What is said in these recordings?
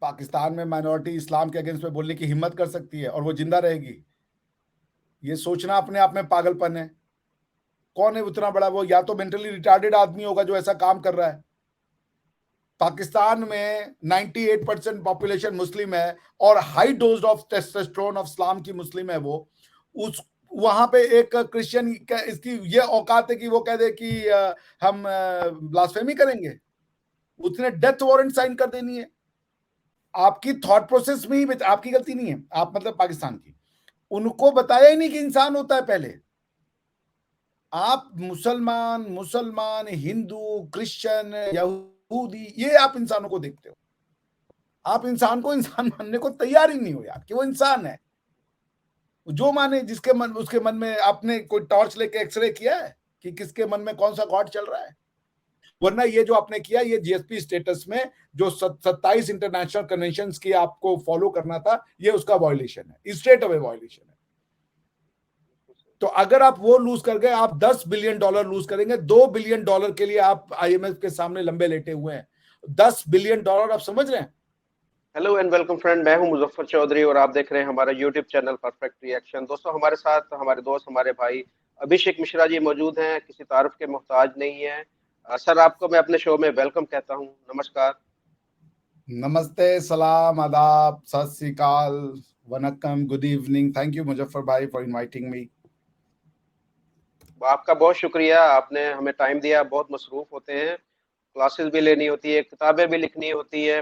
पाकिस्तान में माइनॉरिटी इस्लाम के अगेंस्ट में बोलने की हिम्मत कर सकती है और वो जिंदा रहेगी? ये सोचना अपने आप में पागलपन है। कौन है उतना बड़ा? वो या तो मेंटली रिटार्डेड आदमी होगा जो ऐसा काम कर रहा है। पाकिस्तान में 98% पॉपुलेशन मुस्लिम है और high dose of testosterone of Islam की मुस्लिम है वो। उस वहां पे एक क्रिश्चियन इसकी ये औकात है कि वो कह दे कि हम ब्लास्फेमी करेंगे। उसने डेथ वारंट साइन कर देनी है। आपकी थॉट प्रोसेस में ही आपकी गलती नहीं है, आप मतलब पाकिस्तान की। उनको बताया ही नहीं कि इंसान होता है पहले। आप मुसलमान, हिंदू, क्रिश्चियन, यहूदी, ये आप इंसानों को देखते हो। आप इंसान को इंसान मानने को तैयार ही नहीं हो यार कि वो इंसान है। जो माने जिसके मन, उसके मन में आपने कोई टॉर्च लेके एक्सरे किया है कि किसके मन में कौन सा गॉड चल रहा है? वरना ये जो आपने किया, ये जीएसपी स्टेटस में जो 27 इंटरनेशनल कन्वेंशन की आपको फॉलो करना था, ये उसका वायलेशन है, स्ट्रेट अवे वायलेशन है। तो अगर आप वो लूज कर गए, आप $10 बिलियन लूज करेंगे। $2 बिलियन के लिए आप आईएमएफ के सामने लंबे लेटे हुए हैं। $10 बिलियन, आप समझ रहे हैं? हेलो एंड वेलकम फ्रेंड, मैं हूं मुजफ्फर चौधरी और आप देख रहे हैं हमारा यूट्यूब चैनल परफेक्ट रिएक्शन। दोस्तों, हमारे साथ हमारे दोस्त, हमारे भाई अभिषेक मिश्रा जी मौजूद हैं, किसी तारुफ के मोहताज नहीं है। सर, आपको मैं अपने शो में वेलकम कहता हूं। नमस्कार। नमस्ते, सलाम, आदाब, सत श्री अकाल, वनक्कम, good evening. Thank you Muzaffar भाई फॉर इनवाइटिंग मी। आपका बहुत शुक्रिया, आपने हमें टाइम दिया। बहुत मसरूफ होते हैं, क्लासेस भी लेनी होती है, किताबें भी लिखनी होती है,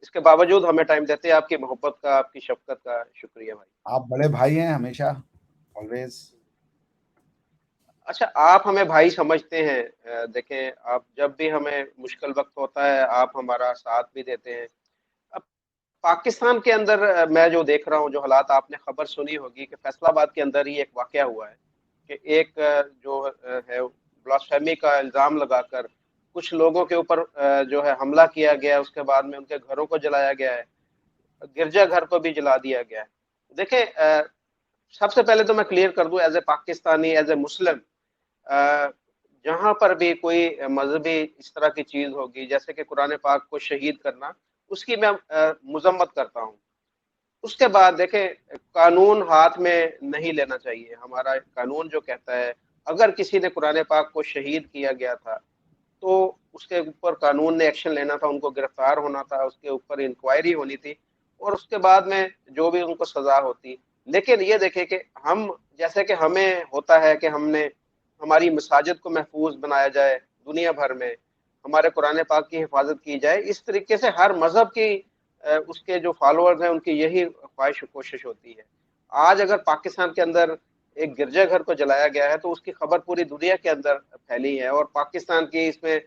इसके बावजूद हमें टाइम देते हैं। आपकी मोहब्बत का, आपकी शफकत का शुक्रिया भाई। आप बड़े भाई हैं हमेशा, ऑलवेज। अच्छा, आप हमें भाई समझते हैं। देखें, आप जब भी हमें मुश्किल वक्त होता है, आप हमारा साथ भी देते हैं। अब पाकिस्तान के अंदर मैं जो देख रहा हूँ, जो हालात, आपने खबर सुनी होगी कि फैसलाबाद के अंदर ही एक वाकया हुआ है कि एक जो है ब्लास्फेमी का इल्जाम लगाकर कुछ लोगों के ऊपर जो है हमला किया गया है। उसके बाद में उनके घरों को जलाया गया है, गिरजाघर को भी जला दिया गया है। देखें, सबसे पहले तो मैं क्लियर कर दूं, as a Pakistani, as a Muslim, जहां पर भी कोई मजहबी इस तरह की चीज होगी, जैसे कि कुरान पाक को शहीद करना, उसकी मैं मजम्मत करता हूं। उसके बाद देखें, कानून हाथ में नहीं लेना चाहिए। हमारा कानून जो कहता है, अगर किसी ने कुरान पाक को शहीद किया गया था तो उसके ऊपर कानून ने एक्शन लेना था, उनको गिरफ्तार होना था, उसके ऊपर इंक्वायरी होनी थी और उसके बाद में जो भी उनको सजा होती। लेकिन ये देखें कि हम, जैसे कि हमें होता है कि हमने हमारी मसाजिद को महफूज बनाया जाए, दुनिया भर में हमारे कुरान पाक की हिफाजत की जाए, इस तरीके से हर मजहब की उसके जो फॉलोअर्स हैं उनकी यही ख्वाहिश कोशिश होती है। आज अगर पाकिस्तान के अंदर एक गिरजाघर को जलाया गया है तो उसकी खबर पूरी दुनिया के अंदर फैली है और पाकिस्तान की इसमें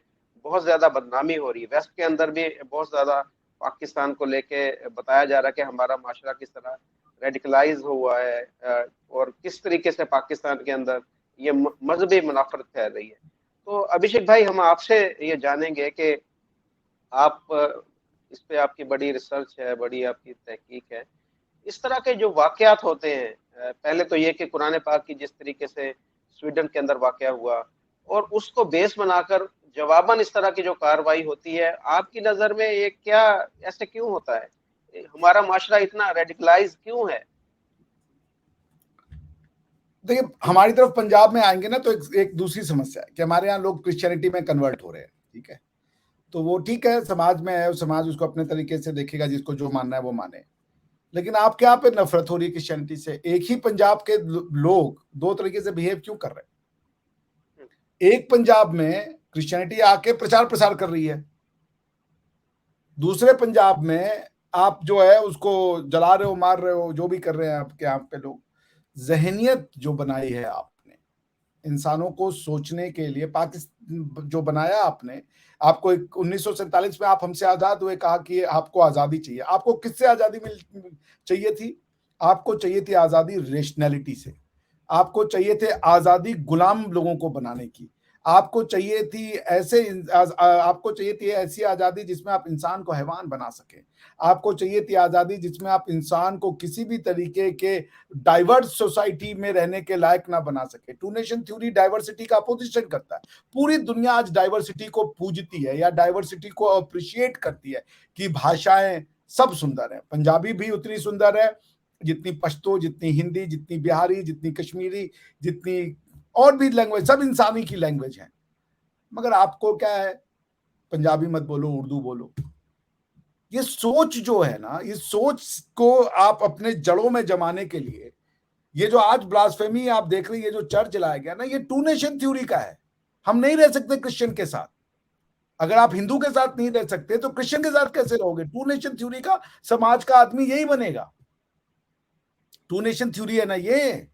बहुत ज्यादा बदनामी हो रही है। वेस्ट के अंदर भी बहुत ज्यादा पाकिस्तान को लेके बताया जा रहा है कि हमारा माशरा किस तरह रेडिकलाइज हुआ है और किस तरीके से पाकिस्तान के अंदर ये मजहबी मुनाफरत फैल रही है। तो अभिषेक भाई, हम आपसे ये जानेंगे कि आप इस पे आपकी बड़ी रिसर्च है, बड़ी आपकी तहकीक है। इस तरह के जो वाकयात होते हैं, पहले तो ये कि कुरान पाक की जिस तरीके से स्वीडन के अंदर वाकया हुआ और उसको बेस बनाकर जवाबन इस तरह की जो कार्रवाई होती है, आपकी नजर में ये क्या, ऐसे क्यों होता है? हमारा माशरा इतना रेडिकलाइज क्यों है? देखिए, हमारी तरफ पंजाब में आएंगे ना तो एक दूसरी समस्या है कि हमारे यहाँ लोग क्रिश्चियनिटी में कन्वर्ट हो रहे हैं। ठीक है, तो वो ठीक है, समाज में है, समाज उसको अपने तरीके से देखेगा, जिसको जो मानना है वो माने। लेकिन आप क्या पे नफरत हो रही है क्रिश्चियनिटी से? एक ही पंजाब के लोग दो तरीके से बिहेव क्यों कर रहे हैं? एक पंजाब में क्रिश्चियनिटी आके प्रचार प्रसार कर रही है, दूसरे पंजाब में आप जो है उसको जला रहे हो, मार रहे हो, जो भी कर रहे हैं आपके यहाँ पे लोग। जहनियत जो बनाई है आपने इंसानों को सोचने के लिए, पाकिस्तान जो बनाया आपने, आपको 1947 में आप हमसे आजाद हुए, कहा कि आपको आजादी चाहिए। आपको किससे आजादी मिल चाहिए थी? आपको चाहिए थी आजादी रेशनैलिटी से। आपको चाहिए थे आजादी गुलाम लोगों को बनाने की। आपको चाहिए थी आपको चाहिए थी ऐसी आजादी जिसमें आप इंसान को हैवान बना सके। आपको चाहिए थी आजादी जिसमें आप इंसान को किसी भी तरीके के डाइवर्स सोसाइटी में रहने के लायक ना बना सके। टू नेशन थ्योरी डाइवर्सिटी का अपोजिशन करता है। पूरी दुनिया आज डाइवर्सिटी को पूजती है या डाइवर्सिटी को अप्रिशिएट करती है कि भाषाएं सब सुंदर है, पंजाबी भी उतनी सुंदर है जितनी पश्तो, जितनी हिंदी, जितनी बिहारी, जितनी कश्मीरी, जितनी और भी लैंग्वेज, सब इंसानी की लैंग्वेज है। मगर आपको क्या है, पंजाबी मत बोलो, उर्दू बोलो। ये सोच जो है ना, इस सोच को आप अपने जड़ों में जमाने के लिए, ये जो आज ब्लास्फेमी आप देख रहे हैं, ये जो चर्च जलाया गया ना, ये टू नेशन थ्योरी का है। हम नहीं रह सकते क्रिश्चियन के साथ। अगर आप हिंदू के साथ नहीं रह सकते तो क्रिश्चियन के साथ कैसे रहोगे? टू नेशन थ्योरी का समाज का आदमी यही बनेगा। टू नेशन थ्योरी है ना ये,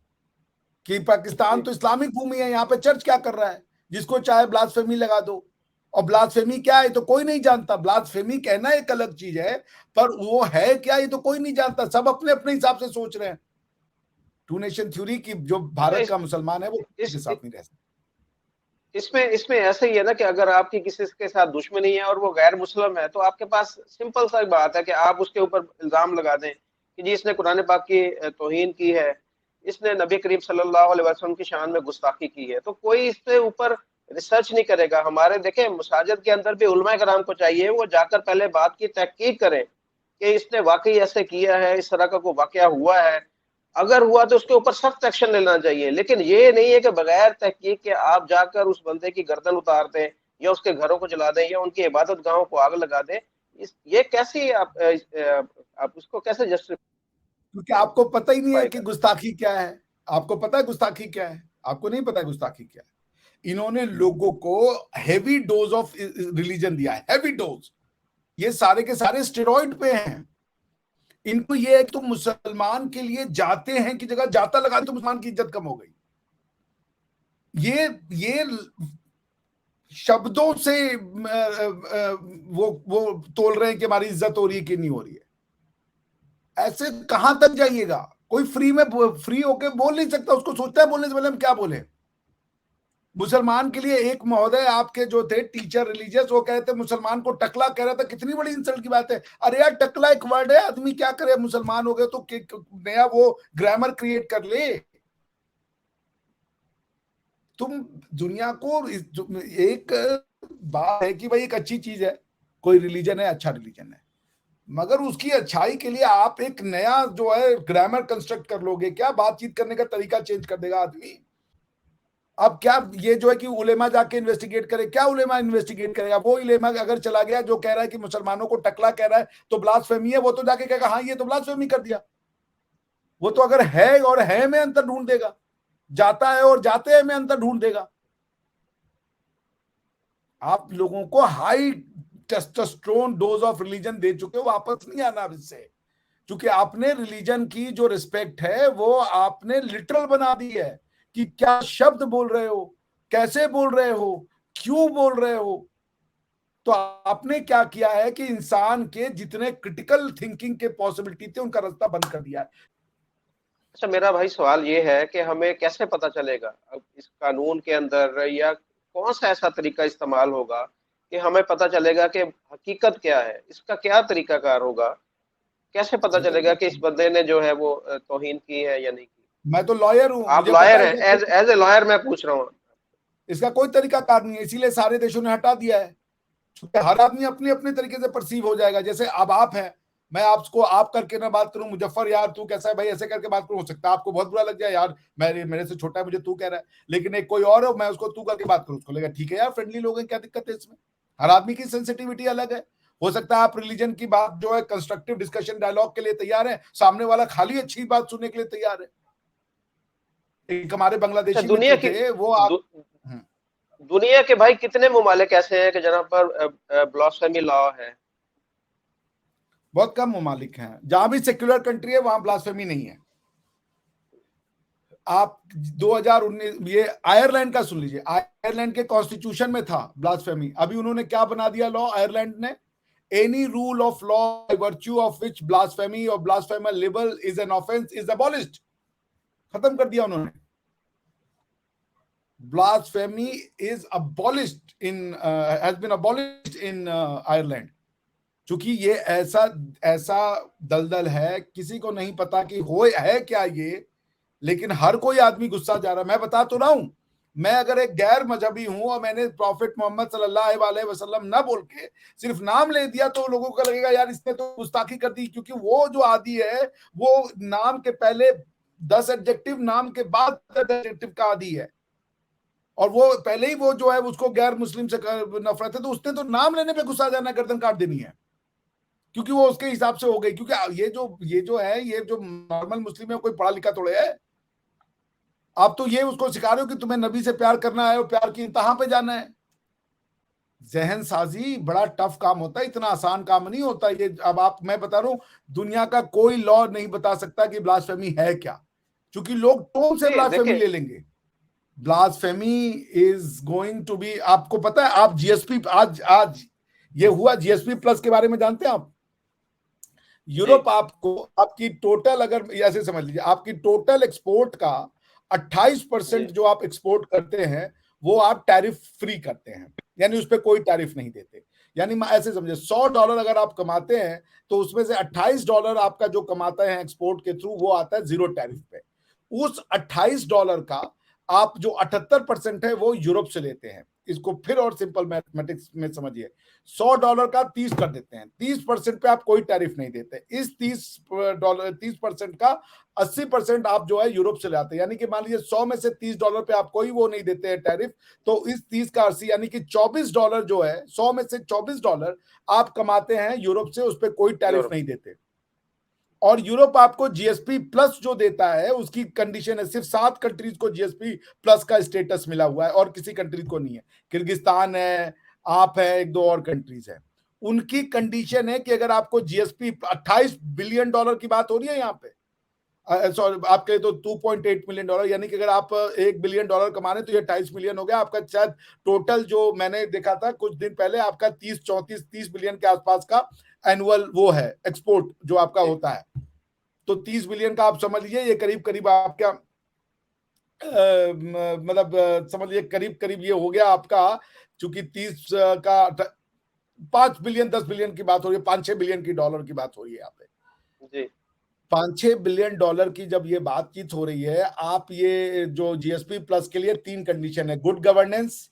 कि पाकिस्तान तो इस्लामिक भूमि है, यहाँ पे चर्च क्या कर रहा है? जिसको चाहे ब्लास्फेमी लगा दो। और ब्लास्फेमी क्या है तो कोई नहीं जानता। ब्लास्फेमी कहना एक अलग चीज है, पर वो है क्या ये तो कोई नहीं जानता। सब अपने अपने हिसाब से सोच रहे हैं। टू नेशन थ्योरी की जो अच्छा भारत का मुसलमान है वो किसी के इस साथ नहीं रह सकता। इसमें इसमें ऐसा ही है ना कि अगर आपकी किसी के साथ दुश्मनी है और वो गैर मुस्लिम है, तो आपके पास सिंपल सा बात है कि आप उसके ऊपर इल्जाम लगा दें कि जी इसने कुरान पाक की तौहीन की है, इसने नबी करीम सल्लल्लाहु अलैहि वसल्लम की शान में गुस्ताखी की है। तो कोई इससे ऊपर रिसर्च नहीं करेगा। हमारे देखें मसाजिद के अंदर भी उलमा कराम को चाहिए वो जाकर पहले बात की तहकीक करें कि इसने वाकई ऐसे किया है, इस तरह का कोई वाकया हुआ है। अगर हुआ तो उसके ऊपर सख्त एक्शन लेना चाहिए। लेकिन ये नहीं है कि बगैर तहकीक के आप जाकर उस बंदे की गर्दन उतार दें या उसके घरों को जला दें या उनकी इबादत गाहों को आग लगा दें। ये कैसी आप उसको कैसे क्योंकि आपको पता ही नहीं है जस्टिफाई कि करें? गुस्ताखी क्या है। आपको पता है गुस्ताखी क्या है? आपको नहीं पता है गुस्ताखी क्या है। इन्होंने लोगों को हैवी डोज ऑफ रिलीजन दिया है, हैवी डोज। ये सारे के सारे स्टेरॉइड पे हैं। इनको ये है कि तुम मुसलमान के लिए जाते हैं की जगह जाता लगा तो मुसलमान की इज्जत कम हो गई। ये शब्दों से वो तोल रहे हैं कि हमारी इज्जत हो रही है कि नहीं हो रही है। ऐसे कहां तक जाइएगा? कोई फ्री होके बोल नहीं सकता। उसको सोचता है बोलने से पहले हम क्या बोले। मुसलमान के लिए एक महोदय आपके जो थे टीचर रिलीजियस, वो कहते मुसलमान को टकला कह रहा था। कितनी बड़ी इंसल्ट की बात है। अरे यार टकला एक वर्ड है, आदमी क्या करे, मुसलमान हो गए तो नया वो ग्रामर क्रिएट कर ले। तुम दुनिया को एक बात है कि भाई एक अच्छी चीज है, कोई रिलीजन है, अच्छा रिलीजन है, मगर उसकी अच्छाई के लिए आप एक नया जो है ग्रामर कंस्ट्रक्ट कर लोगे क्या? बातचीत करने का तरीका चेंज कर देगा आदमी। अब क्या ये जो है कि उलेमा जाके इन्वेस्टिगेट करे? क्या उलेमा इन्वेस्टिगेट करेगा? वो उलेमा अगर चला गया जो कह रहा है कि मुसलमानों को टकला कह रहा है तो ब्लास्फेमी है, वो तो जाके कहेगा हाँ ये तो ब्लास्फेमी कर दिया। वो तो अगर है और है में अंतर ढूंढ देगा, जाता है और जाते हैं में अंतर ढूंढ देगा। आप लोगों को high testosterone dose of religion दे चुके हो, वापस नहीं आना अब इससे। क्योंकि आपने रिलीजन की जो रिस्पेक्ट है वो आपने लिटरल बना दी है कि क्या शब्द बोल रहे हो, कैसे बोल रहे हो, क्यों बोल रहे हो। तो आपने क्या किया है कि इंसान के जितने क्रिटिकल थिंकिंग के पॉसिबिलिटी थे उनका रास्ता बंद कर दिया है। अच्छा मेरा भाई सवाल ये है कि हमें कैसे पता चलेगा अब इस कानून के अंदर, या कौन सा ऐसा तरीका इस्तेमाल होगा कि हमें पता चलेगा कि हकीकत क्या है, इसका क्या तरीकाकार होगा? कैसे पता कोई चलेगा तरीका, कि इस बंदे ने जो है वो तौहीन की है या नहीं की? मैं तो लॉयर हूं, आप मुझे पता लॉयर है हैं, एज एज ए लॉयर मैं पूछ रहा हूँ। इसका कोई तरीका कार नहीं है। इसीलिए सारे देशों ने हटा दिया है, क्योंकि हर आदमी अपने अपने तरीके से परसीव हो जाएगा। जैसे अब आप हैं, मैं आपको आप करके ना बात करूं, मुजफ्फर यार तू कैसा है भाई, ऐसे करके बात करूं, हो सकता है आपको बहुत बुरा लग जाए यार, मेरे से छोटा है मुझे तू कह रहा है। लेकिन एक कोई और है, मैं उसको तू करके बात करूं, उसको लगेगा ठीक है यार फ्रेंडली लोग हैं, क्या दिक्कत है इसमें। हर आदमी की सेंसिटिविटी अलग है। हो सकता है आप रिलीजन की बात जो है कंस्ट्रक्टिव डिस्कशन डायलॉग के लिए तैयार है, सामने वाला खाली अच्छी बात सुनने के लिए तैयार है। एक हमारे अच्छा बांग्लादेशी मित्र थे वो आप। दु, दुनिया के भाई कितने ममालिक ऐसे हैं कि जहाँ पर ब्लास्फेमी लॉ है? बहुत कम ममालिक हैं जहां भी सेक्युलर कंट्री है वहां ब्लास्फेमी नहीं है। आप 2019 ये आयरलैंड का सुन लीजिए, आयरलैंड के कॉन्स्टिट्यूशन में था ब्लास्फेमी। अभी उन्होंने क्या बना दिया लॉ आयरलैंड ने, any rule of law virtue of which blasphemy और blasphemer libel is an offence is abolished. खत्म कर दिया उन्होंने। Blasphemy is abolished in has been abolished in Ireland. क्योंकि ये ऐसा ऐसा दलदल है, किसी को नहीं पता कि हो है क्या ये, लेकिन हर कोई आदमी गुस्सा जा रहा है। मैं बता तो रहा हूं, मैं अगर एक गैर मजहबी हूं और मैंने प्रॉफिट मोहम्मद सल्लल्लाहु अलैहि वसल्लम ना बोल के सिर्फ नाम ले दिया, तो लोगों को लगेगा यार इसने तो गुस्ताखी कर दी, क्योंकि वो जो आदि है वो नाम के पहले 10 एडजेक्टिव, नाम के बाद 10 एडजेक्टिव का आदि है, और वो पहले ही वो जो है उसको गैर मुस्लिम से नफरत है, तो उसने तो नाम लेने पे गुस्सा जाना, गर्दन काट देनी है, क्योंकि वो उसके हिसाब से हो गई। क्योंकि ये जो है, ये जो नॉर्मल मुस्लिम है, कोई पढ़ा लिखा थोड़े है। आप तो ये उसको सिखा रहे हो कि तुम्हें नबी से प्यार करना है और प्यार की इंतहा पे जाना है। जहन साजी बड़ा टफ काम होता है, इतना आसान काम नहीं होता ये। अब मैं बता रहा हूं, दुनिया का कोई लॉ नहीं बता सकता कि ब्लास्फेमी है क्या, क्योंकि लोग टोन से जी ब्लास्फेमी देखिए, ले लेंगे। Blasphemy is going to be, आपको पता है, आप जीएसपी आज आज ये हुआ, जीएसपी प्लस के बारे में जानते हैं आप? जी यूरोप आपको, आपकी टोटल, अगर ऐसे समझ लीजिए, आपकी टोटल एक्सपोर्ट का 28% जी जो आप एक्सपोर्ट करते हैं वो आप टैरिफ फ्री करते हैं, यानी उस पर कोई टैरिफ नहीं देते। यानी ऐसे समझिए, $100 अगर आप कमाते हैं तो उसमें से $28 आपका जो कमाते हैं एक्सपोर्ट के थ्रू, वो आता है जीरो टैरिफ पे। उस $28 का आप जो 78% है वो यूरोप से लेते हैं। इसको फिर और सिंपल मैथमेटिक्स में समझिए, $100 का 30 कर देते हैं, 30% पे आप कोई टैरिफ नहीं देते। इस $30 का 80% आप जो है यूरोप से लाते हैं, यानी कि मान लीजिए 100 में से $30 पे आप कोई वो नहीं देते हैं टैरिफ, तो इस 30 का 80 यानी कि $24 जो है, 100 में से $24 आप कमाते हैं यूरोप से, उस पर कोई टैरिफ यूरोप। नहीं देते। और यूरोप आपको जीएसपी प्लस जो देता है, उसकी कंडीशन है, सिर्फ 7 कंट्रीज को जीएसपी प्लस का स्टेटस मिला हुआ है और किसी कंट्री को नहीं है। किर्गिस्तान है, आप है, एक दो और कंट्रीज है। उनकी कंडीशन है कि अगर आपको जीएसपी $28 बिलियन की बात हो रही है यहाँ पे, सॉरी आपके तो $2.8 मिलियन, यानी कि अगर आप $1 बिलियन कमा रहे तो ये 28 मिलियन हो गया आपका। शायद टोटल जो मैंने देखा था कुछ दिन पहले, आपका 30 बिलियन के आसपास का एनुअल वो है एक्सपोर्ट जो आपका जी होता है। तो 30 बिलियन का आप समझ लीजिए, ये करीब करीब आपका मतलब समझ लीजिए करीब करीब ये हो गया आपका, चूंकि 30 का 5 बिलियन 10 बिलियन की बात हो रही है, 5-6 बिलियन की डॉलर की बात हो रही है यहाँ पे। जी 5-6 बिलियन डॉलर की जब ये बातचीत हो रही है, आप ये जो जीएसपी प्लस के लिए 3 कंडीशन है, गुड गवर्नेंस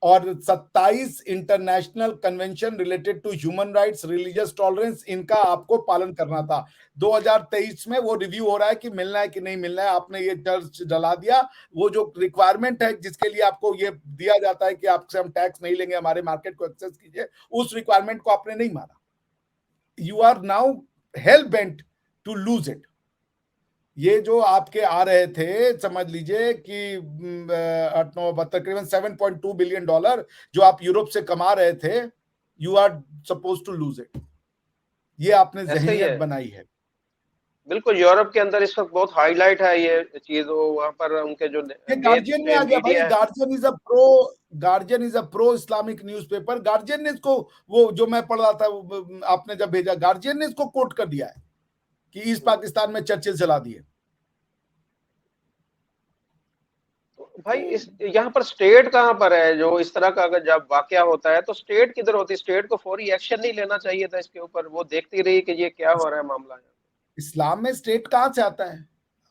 और 27 international convention related to human rights, religious tolerance, इनका आपको पालन करना था। 2023 में वो रिव्यू हो रहा है कि मिलना है कि नहीं मिलना है। आपने ये चर्च डला दिया, वो जो रिक्वायरमेंट है जिसके लिए आपको ये दिया जाता है कि आपसे हम टैक्स नहीं लेंगे, हमारे मार्केट को एक्सेस कीजिए, उस रिक्वायरमेंट को आपने नहीं माना। You are now hell bent to lose it. ये जो आपके आ रहे थे, समझ लीजिए कि 8 9 तकरीबन $7.2 बिलियन जो आप यूरोप से कमा रहे थे, you are suppose to lose it. ये आपने ऐसे ही जहनीत है। बनाई है। बिल्कुल, यूरोप के अंदर इस वक्त बहुत हाईलाइट है ये चीज, वहां पर उनके जो ये मेन गार्जियन में आ गया भाई। मीडिया है। Guardian is a pro Islamic newspaper. Guardian ने इसको, वो जो मैं पढ़ रहा था, आपने जब भेजा, गार्जियन ने इसको कोट कर दिया है कि ईस्ट हम्म। पाकिस्तान में चर्चेज जला दिए। तो तो भाई इस यहाँ पर स्टेट कहाँ पर है? जो इस तरह का अगर जब वाकया होता है तो स्टेट किधर होती है? स्टेट को फौरी एक्शन नहीं लेना चाहिए था इसके ऊपर? वो देखती रही कि ये क्या हो रहा है मामला है। इस्लाम में स्टेट कहां से आता है?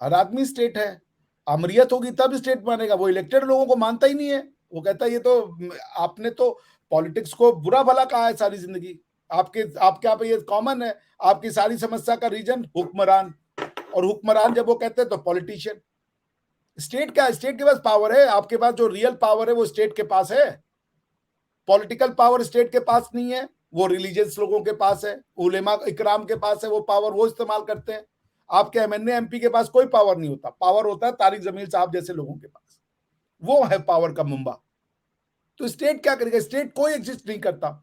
हर आदमी स्टेट है। अमरियत होगी तब स्टेट मानेगा। वो इलेक्टेड लोगों को मानता ही नहीं है। वो कहता है ये तो, आपने तो पॉलिटिक्स को बुरा भला कहा है सारी जिंदगी। आपके यहाँ पे ये कॉमन है। आपकी सारी समस्या का रीजन हुक्मरान, और हुक्मरान जब वो कहते हैं तो पॉलिटिशियन। स्टेट क्या है? स्टेट के पास पावर है। आपके पास जो रियल पावर है वो स्टेट के पास है। पॉलिटिकल पावर स्टेट के पास नहीं है, वो रिलीजियस लोगों के पास है, उलेमा इकराम के पास है वो पावर, वो इस्तेमाल करते हैं। आपके एमएनए एमपी के पास कोई पावर नहीं होता। पावर होता है तारिक जमील साहब जैसे लोगों के पास। वो है पावर का मुंबा। तो स्टेट क्या करेगा? स्टेट कोई एग्जिस्ट नहीं करता।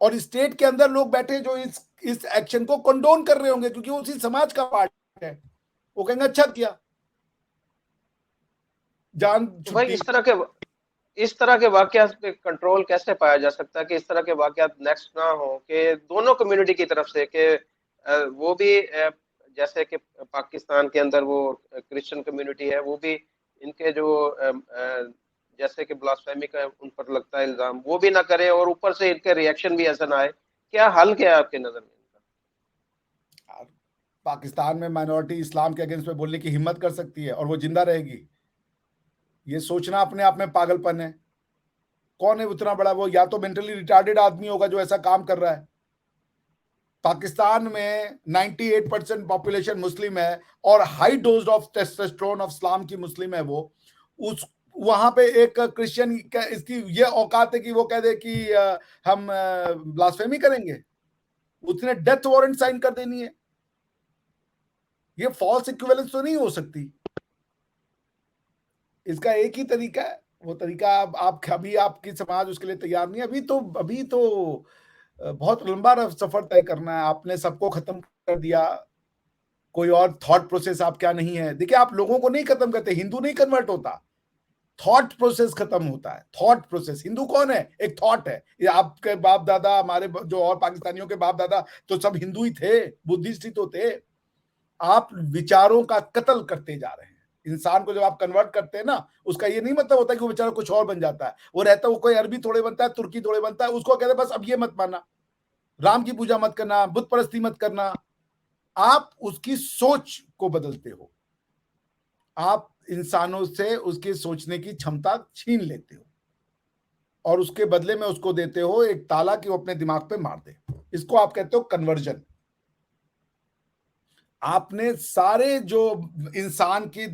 और स्टेट के अंदर लोग बैठे जो इस एक्शन को कंडोन कर रहे होंगे, क्योंकि वो उसी समाज का पार्ट है। वो कहेंगे अच्छा किया, जान तो भाई छुट्टी। इस तरह के वाकयात पे कंट्रोल कैसे पाया जा सकता है कि इस तरह के वाकयात नेक्स्ट ना हो, कि दोनों कम्युनिटी की तरफ से, कि वो भी जैसे कि पाकिस्तान के अंदर वो क्रिश्चियन कम्युनिटी है, वो भी इनके जो जैसे कि ब्लास्फेमी का उन पर लगता है इल्जाम, वो भी ना करे, और ऊपर से इनके रिएक्शन भी ऐसा ना आए। क्या हल क्या है आपके नजर में इनका? पाकिस्तान में माइनॉरिटी इस्लाम के अगेंस्ट में बोलने की हिम्मत कर सकती है और वो जिंदा रहेगी? ये सोचना अपने आप में पागलपन है। कौन है उतना बड़ा? वो या तो मेंटली रिटार्डेड आदमी होगा जो ऐसा काम कर रहा है। पाकिस्तान में 98% पॉपुलेशन मुस्लिम है और high dose of testosterone of Islam की मुस्लिम है वो। उस वहां पे एक क्रिश्चियन इसकी ये औकात है कि वो कह दे कि हम ब्लास्फेमी करेंगे, उसने डेथ वारंट साइन कर देनी है। ये फॉल्स इक्विवेलेंस तो नहीं हो सकती। इसका एक ही तरीका है, वो तरीका आप कभी आपकी समाज उसके लिए तैयार नहीं है। अभी तो बहुत लंबा सफर तय करना है। आपने सबको खत्म कर दिया, कोई और थॉट प्रोसेस आप क्या नहीं है। देखिए, आप लोगों को नहीं खत्म करते, हिंदू नहीं कन्वर्ट होता, थॉट प्रोसेस खत्म होता है। थॉट प्रोसेस, हिंदू कौन है? एक थॉट है। ये आपके बाप दादा, हमारे जो और पाकिस्तानियों के बाप दादा तो सब हिंदू ही थे, बुद्धिस्ट ही तो थे। आप विचारों का कत्ल करते जा रहे हैं। इंसान को जब आप कन्वर्ट करते हैं ना, उसका ये नहीं मतलब होता कि वो बेचारा कुछ और बन जाता है। वो रहता है, वो कोई अरबी थोड़े बनता है, तुर्की थोड़े बनता है। उसको कहते हैं बस अब ये मत मानना, राम की पूजा मत करना, बुत परस्ती मत करना। आप उसकी सोच को बदलते हो, आप इंसानों से उसके सोचने की क्षमता छीन लेते हो और उसके बदले में उसको देते हो एक ताला कि वो अपने दिमाग पे मार दे। इसको आप कहते हो कन्वर्जन। आपने सारे जो इंसान की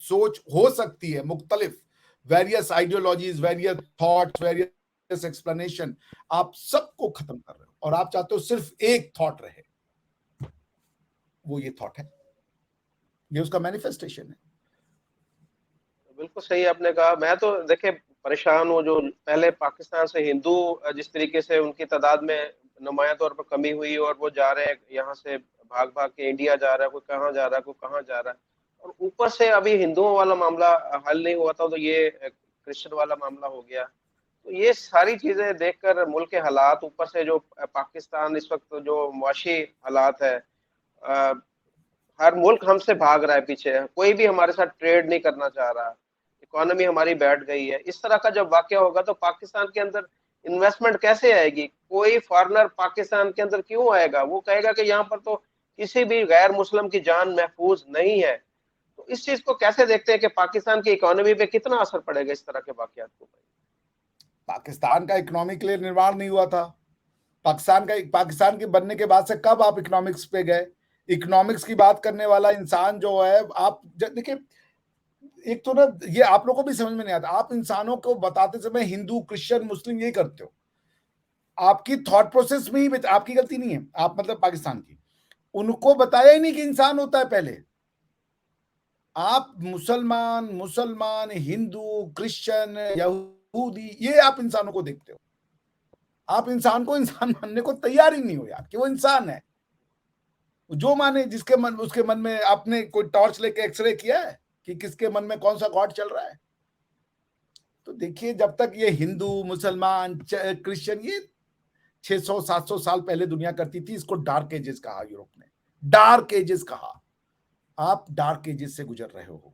सोच हो सकती है मुख्तलिफ, various ideologies, various thoughts, various explanation, आप सबको खत्म कर रहे हो और आप चाहते हो सिर्फ एक थॉट रहे। वो ये थॉट है, ये उसका मैनिफेस्टेशन है। बिल्कुल सही आपने कहा। मैं तो देखिए परेशान हूँ, जो पहले पाकिस्तान से हिंदू जिस तरीके से उनकी तादाद में नुमाया तौर पर कमी हुई और वो जा रहे हैं यहाँ से, भाग भाग के इंडिया जा रहा है, कोई कहाँ जा रहा है, कोई कहाँ जा रहा है, और ऊपर से अभी हिंदुओं वाला मामला हल नहीं हुआ था तो ये क्रिश्चियन वाला मामला हो गया। तो ये सारी चीजें देखकर मुल्क के हालात, ऊपर से जो पाकिस्तान इस वक्त जो मुआशी हालात है, अ, हर मुल्क हमसे भाग रहा है पीछे, कोई भी हमारे साथ ट्रेड नहीं करना चाह रहा, इकोनॉमी हमारी बैठ गई है। इस तरह का जब वाकया होगा तो पाकिस्तान के अंदर इन्वेस्टमेंट कैसे आएगी? कोई फॉरेनर पाकिस्तान के अंदर क्यों आएगा? वो कहेगा कि यहाँ पर तो किसी भी गैर मुस्लिम की जान महफूज नहीं है। तो इस चीज को कैसे देखते हैं कि पाकिस्तान की इकोनॉमी पे कितना असर पड़ेगा इस तरह के वाकयात को? पाकिस्तान का इकोनॉमिक क्लियर निर्माण नहीं हुआ था। पाकिस्तान के बनने के बाद से कब आप इकोनॉमिक्स पे गए? इकोनॉमिक्स की बात करने वाला इंसान जो है, आप देखिए, एक तो ना ये आप लोगों को भी समझ में नहीं आता। आप इंसानों को बताते समय हिंदू, क्रिश्चियन, मुस्लिम यही करते हो। आपकी थॉट प्रोसेस में ही आपकी गलती नहीं है, आप मतलब पाकिस्तान की। उनको बताया ही नहीं कि इंसान होता है पहले। आप मुसलमान, हिंदू, क्रिश्चियन, यहूदी, ये आप इंसानों को देखते हो। आप इंसान को इंसान मानने को तैयार ही नहीं हो यार कि वो इंसान है। जो माने जिसके मन, उसके मन में आपने कोई टॉर्च लेके एक्सरे किया है कि किसके मन में कौन सा गॉड चल रहा है? तो देखिए, जब तक ये हिंदू, मुसलमान, क्रिश्चियन, ये 600-700 साल पहले दुनिया करती थी। इसको डार्क एजेस कहा यूरोप ने, डार्क एजेस कहा। आप डार्क एजेस से गुजर रहे हो।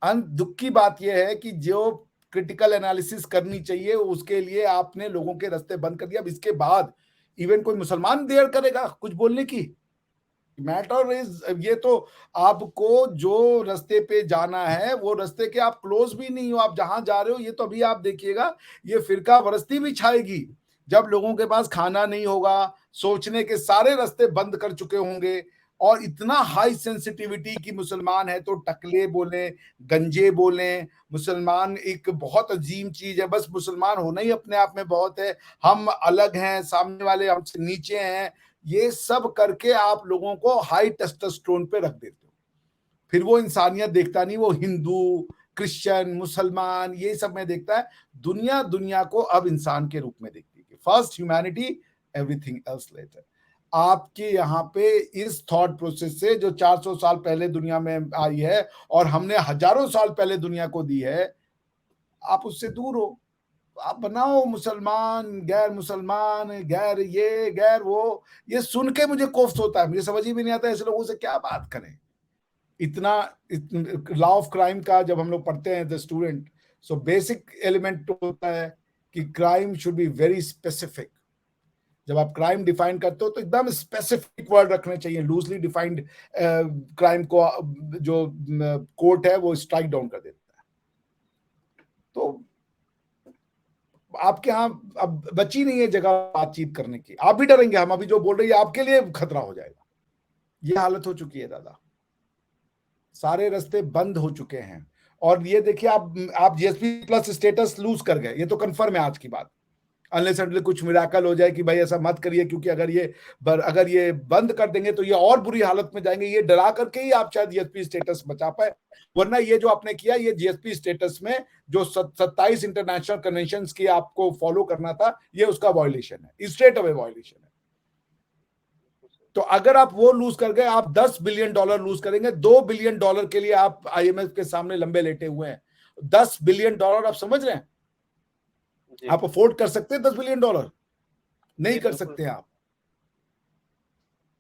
दुख की बात यह है कि जो क्रिटिकल एनालिसिस करनी चाहिए उसके लिए आपने लोगों के रास्ते बंद कर दिया। अब इसके बाद इवन कोई मुसलमान देर करेगा कुछ बोलने की? मैटर इज, ये तो आपको जो रास्ते पे जाना है वो रास्ते के आप क्लोज भी नहीं हो, आप जहां जा रहे हो। ये तो अभी आप देखिएगा, ये फिरका परस्ती भी छाएगी जब लोगों के पास खाना नहीं होगा, सोचने के सारे रास्ते बंद कर चुके होंगे। और इतना हाई सेंसिटिविटी कि मुसलमान है तो टकले बोले, गंजे बोले, मुसलमान एक बहुत अजीम चीज है, बस मुसलमान होना ही अपने आप में बहुत है, हम अलग हैं, सामने वाले हमसे नीचे हैं। ये सब करके आप लोगों को हाई टेस्टोस्टेरोन पे रख देते हो। फिर वो इंसानियत देखता नहीं, वो हिंदू, क्रिश्चियन, मुसलमान, ये सब में देखता है। दुनिया को अब इंसान के रूप में देखती है। First humanity, everything else later. आपके यहाँ पे इस थॉट प्रोसेस से जो 400 साल पहले दुनिया में आई है और हमने हजारों साल पहले दुनिया को दी है, आप उससे दूर हो। आप बनाओ मुसलमान, गैर मुसलमान, गैर ये, गैर वो। ये सुन के मुझे कोफ्त होता है, मुझे समझ ही भी नहीं आता ऐसे लोगों से क्या बात करें। इतना लॉ ऑफ क्राइम का जब हम लोग पढ़ते हैं the student, so basic element होता है कि crime should be very specific. जब आप क्राइम डिफाइन करते हो तो एकदम स्पेसिफिक वर्ड रखने चाहिए। लूजली डिफाइंड क्राइम को जो कोर्ट है वो स्ट्राइक डाउन कर देता है। तो आपके यहाँ अब बची नहीं है जगह बातचीत करने की, आप भी डरेंगे, हम अभी जो बोल रहे हैं आपके लिए खतरा हो जाएगा। ये हालत हो चुकी है दादा, सारे रास्ते बंद हो चुके हैं। और ये देखिए आप जीएसपी प्लस स्टेटस लूज कर गए, ये तो कंफर्म है आज की बात, अनलेस अनटिल कुछ मिराकल हो जाए कि भाई ऐसा मत करिए, क्योंकि अगर ये बंद कर देंगे तो ये और बुरी हालत में जाएंगे, ये डरा करके ही आप शायद जीएसपी स्टेटस बचा पाए। वरना ये जो आपने किया, ये जीएसपी स्टेटस में जो 27 इंटरनेशनल कन्वेंशन की आपको फॉलो करना था, ये उसका वायलेशन है, स्ट्रेट अवे वायलेशन है। तो अगर आप वो लूज कर गए, आप $10 बिलियन लूज करेंगे। $2 बिलियन के लिए आप आईएमएफ के सामने लंबे लेटे हुए हैं। $10 बिलियन आप समझ रहे हैं? आप अफोर्ड कर सकते हैं $10 बिलियन? नहीं कर सकते आप।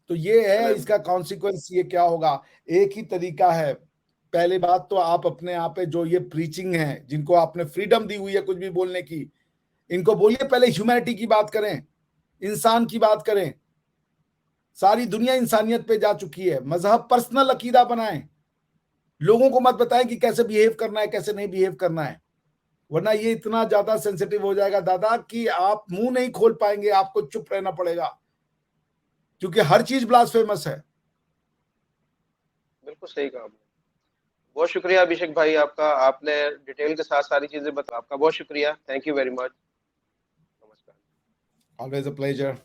तो ये है इसका कॉन्सिक्वेंस, ये क्या होगा। एक ही तरीका है, पहले बात तो आप अपने आप पे जो ये प्रीचिंग है, जिनको आपने फ्रीडम दी हुई है कुछ भी बोलने की, इनको बोलिए पहले ह्यूमैनिटी की बात करें, इंसान की बात करें। सारी दुनिया इंसानियत पे जा चुकी है। मजहब पर्सनल अकीदा बनाएं, लोगों को मत बताएं कि कैसे बिहेव करना है, कैसे नहीं बिहेव करना है, वरना ये इतना ज्यादा सेंसिटिव हो जाएगा दादा कि आप मुंह नहीं खोल पाएंगे, आपको चुप रहना पड़ेगा, क्योंकि हर चीज ब्लास्फेमस है। बिल्कुल सही कहा आपने। बहुत शुक्रिया अभिषेक भाई आपका, आपने डिटेल के साथ सारी चीजें बता, आपका बहुत शुक्रिया, थैंक यू वेरी मच। नमस्कार। Always a pleasure.